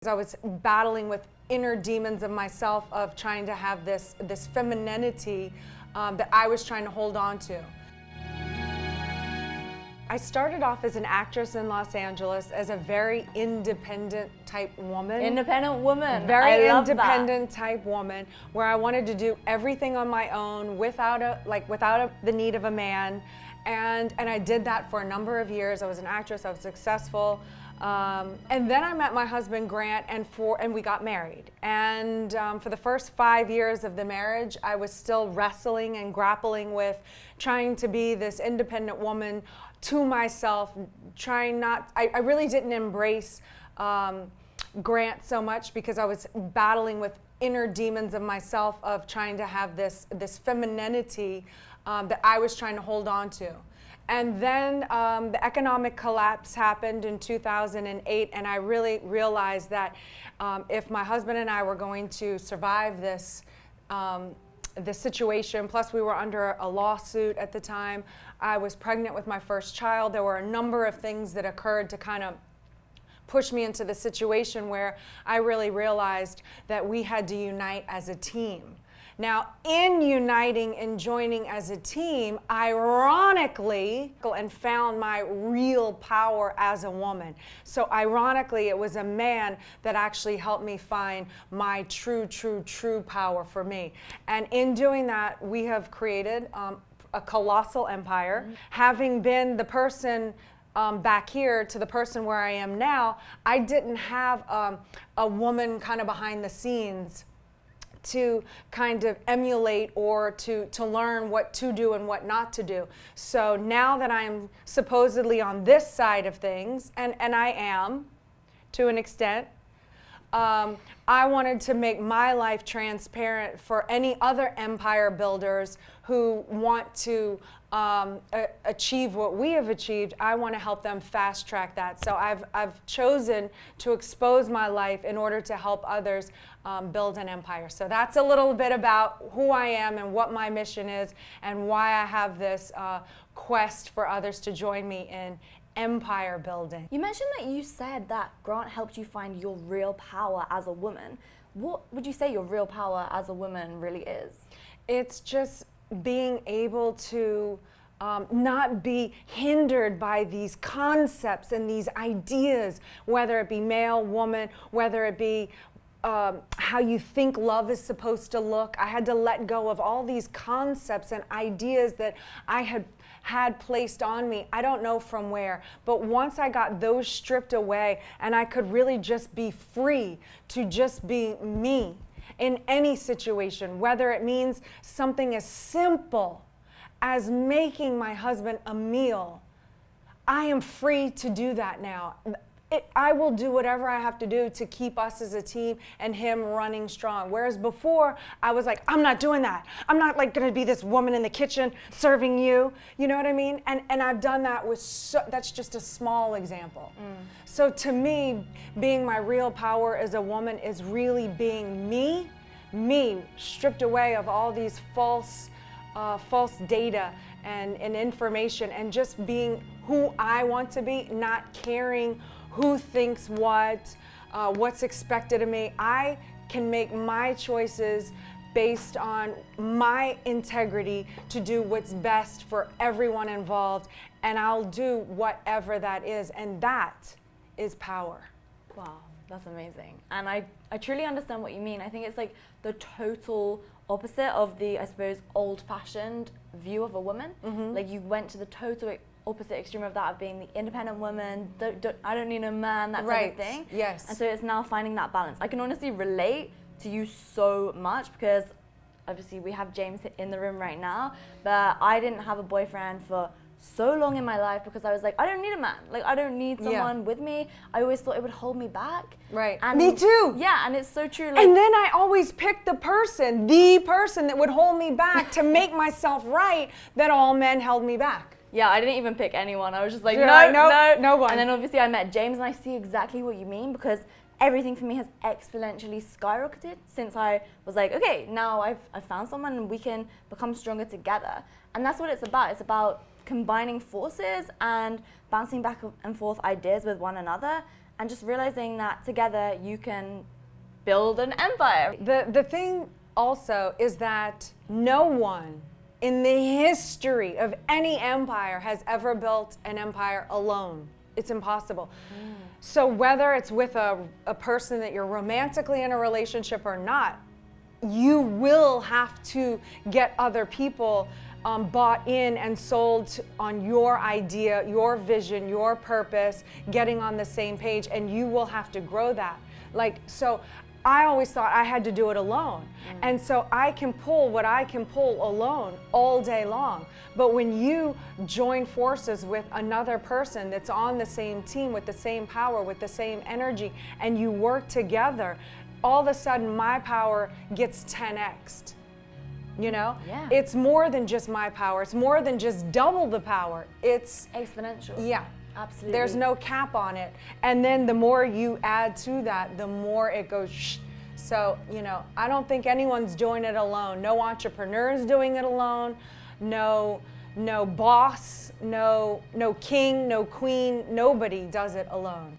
I was battling with inner demons of myself of trying to have this femininity that I was trying to hold on to. I started off as an actress in Los Angeles as a very independent type woman. Independent woman. Very I love independent type woman where I wanted to do everything on my own without the need of a man. And I did that for a number of years. I was an actress, I was successful. And then I met my husband Grant and we got married. And for the first 5 years of the marriage, I was still wrestling and grappling with trying to be this independent woman to myself, I really didn't embrace Grant so much because I was battling with inner demons of myself of trying to have this femininity that I was trying to hold on to. And then the economic collapse happened in 2008, and I really realized that if my husband and I were going to survive this situation, plus we were under a lawsuit at the time, I was pregnant with my first child. There were a number of things that occurred to kind of push me into the situation where I really realized that we had to unite as a team. Now, in uniting and joining as a team, ironically, and found my real power as a woman. So ironically, it was a man that actually helped me find my true power for me. And in doing that, we have created a colossal empire. Mm-hmm. Having been the person back here to the person where I am now, I didn't have a woman kind of behind the scenes to kind of emulate or to learn what to do and what not to do. So now that I'm supposedly on this side of things, and I am to an extent, I wanted to make my life transparent for any other empire builders who want to achieve what we have achieved. I want to help them fast track that. So I've chosen to expose my life in order to help others build an empire. So that's a little bit about who I am and what my mission is and why I have this quest for others to join me in empire building. You mentioned that you said that Grant helped you find your real power as a woman. What would you say your real power as a woman really is? It's just being able to not be hindered by these concepts and these ideas, whether it be male, woman, whether it be how you think love is supposed to look. I had to let go of all these concepts and ideas that I had placed on me. I don't know from where, but once I got those stripped away and I could really just be free to just be me in any situation, whether it means something as simple as making my husband a meal, I am free to do that now. I will do whatever I have to do to keep us as a team and him running strong. Whereas before, I was like, I'm not doing that. I'm not like gonna be this woman in the kitchen serving you. You know what I mean? And I've done that with, that's just a small example. So to me, being my real power as a woman is really being me, stripped away of all these false data and information, and just being who I want to be, not caring who thinks what's expected of me. I can make my choices based on my integrity to do what's best for everyone involved, and I'll do whatever that is, and that is power. Wow, that's amazing. And I truly understand what you mean. I think it's like the total opposite of the, I suppose, old-fashioned view of a woman. Mm-hmm. Like you went to the total opposite extreme of that, of being the independent woman, I don't need a man, that type of thing. Yes. And so it's now finding that balance. I can honestly relate to you so much because obviously we have James in the room right now, but I didn't have a boyfriend for so long in my life because I was like, I don't need a man. Like, I don't need someone with me. I always thought it would hold me back. Right. And me too. Yeah, and it's so true. Like, and then I always picked the person that would hold me back to make myself right, that all men held me back. Yeah, I didn't even pick anyone. I was just like, no one. And then obviously I met James, and I see exactly what you mean, because everything for me has exponentially skyrocketed since I was like, okay, now I've found someone and we can become stronger together. And that's what it's about. It's about combining forces and bouncing back and forth ideas with one another and just realizing that together you can build an empire. The thing also is that no one in the history of any empire has ever built an empire alone. It's impossible. So whether it's with a person that you're romantically in a relationship or not, you will have to get other people bought in and sold on your idea, your vision, your purpose, getting on the same page, and you will have to grow that. So I always thought I had to do it alone. And so I can pull what I can pull alone all day long. But when you join forces with another person that's on the same team, with the same power, with the same energy, and you work together, all of a sudden my power gets 10x'd. You know? Yeah. It's more than just my power. It's more than just double the power. It's exponential. Yeah. Absolutely. There's no cap on it. And then the more you add to that, the more it goes shh. So, I don't think anyone's doing it alone. No entrepreneur is doing it alone. No boss, no king, no queen. Nobody does it alone.